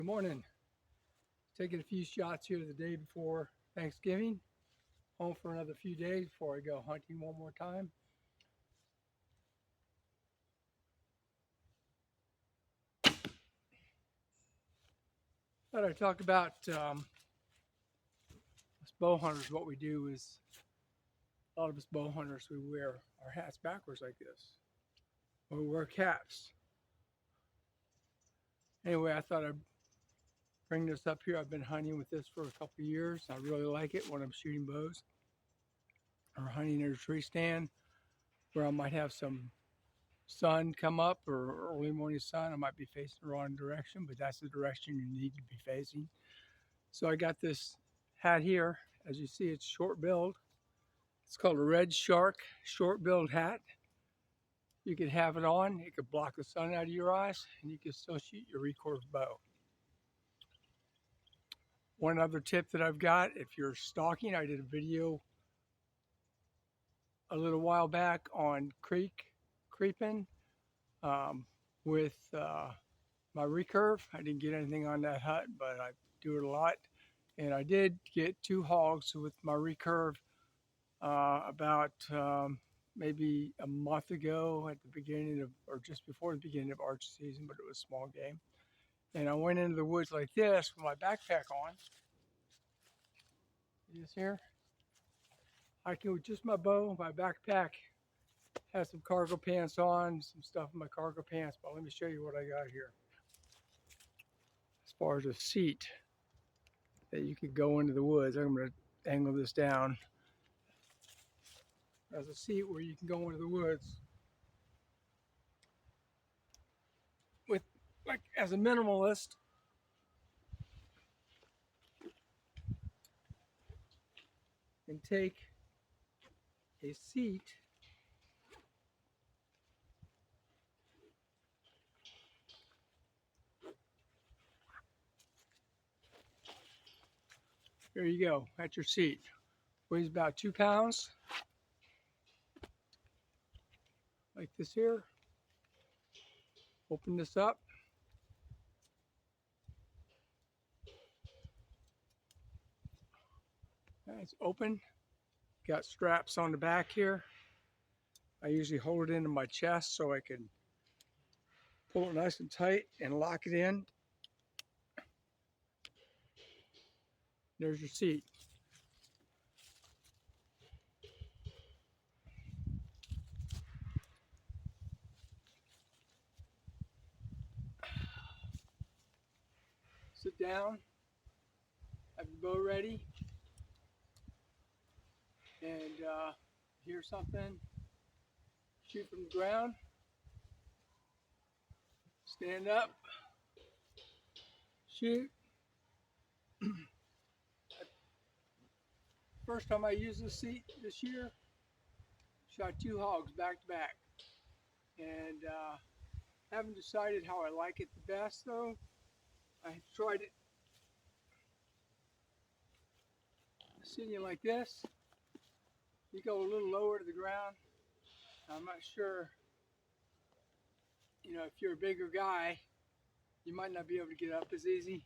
Good morning. Taking a few shots here the day before Thanksgiving. Home for another few days before I go hunting one more time. But I talk about us bow hunters. What we do is a lot of us bow hunters, we wear our hats backwards like this, or we wear caps. Anyway, I thought I'd bring this up here. I've been hunting with this for a couple of years. I really like it when I'm shooting bows or hunting at a tree stand where I might have some sun come up or early morning sun. I might be facing the wrong direction, but that's the direction you need to be facing. So I got this hat here. As you see, it's short billed. It's called a Red Shark short billed hat. You can have it on. It could block the sun out of your eyes, and you can still shoot your recurve bow. One other tip that I've got, if you're stalking, I did a video a little while back on creeping with my recurve. I didn't get anything on that hut, but I do it a lot. And I did get 2 hogs with my recurve about maybe a month ago at the beginning of, or just before the beginning of archery season, but it was small game. And I went into the woods like this with my backpack on. See this here? Hiking with just my bow, my backpack, has some cargo pants on, some stuff in my cargo pants, but let me show you what I got here. As far as a seat that you could go into the woods, I'm going to angle this down. There's a seat where you can go into the woods with, like, as a minimalist, and take a seat there you go, at your seat. Weighs about 2 pounds, like this here. Open this up. It's open. Got straps on the back here. I usually hold it into my chest so I can pull it nice and tight and lock it in. There's your seat. Sit down, have your bow ready, and hear something, shoot from the ground, stand up, shoot. First time I used this seat this year, shot 2 hogs back to back, and haven't decided how I like it the best though. I tried it sitting like this. You go a little lower to the ground. I'm not sure, if you're a bigger guy, you might not be able to get up as easy.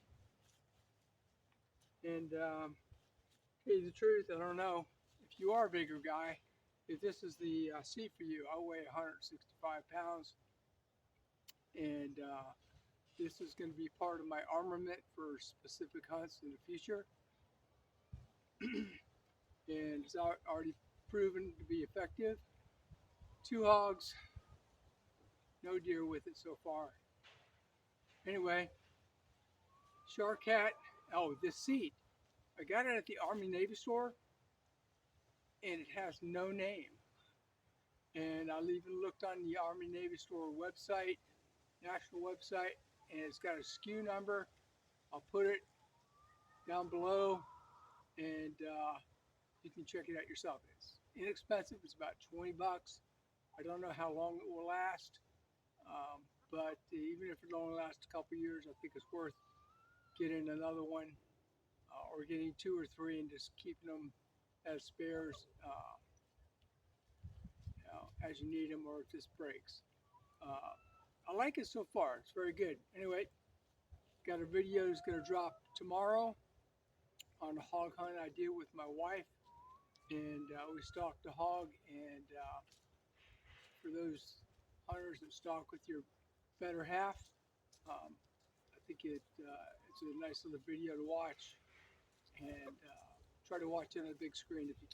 And tell you the truth, I don't know if you are a bigger guy, if this is the seat for you. I weigh 165 pounds, and this is going to be part of my armament for specific hunts in the future. And it's already proven to be effective. 2 hogs, no deer with it so far. Anyway, Shark hat. Oh, this seat. I got it at the Army Navy store, and it has no name. And I even looked on the Army Navy store website, national website, and it's got a SKU number. I'll put it down below, and you can check it out yourself. It's inexpensive. It's about 20 bucks. I don't know how long it will last, but even if it only lasts a couple years, I think it's worth getting another one or getting 2 or 3 and just keeping them as spares as you need them or if this breaks. I like it so far. It's very good. Anyway, Got a video that's going to drop tomorrow on a hog hunt I did with my wife, and we stalked a hog. And for those hunters that stalk with your better half, I think it's a nice little video to watch, and try to watch it on the big screen if you can.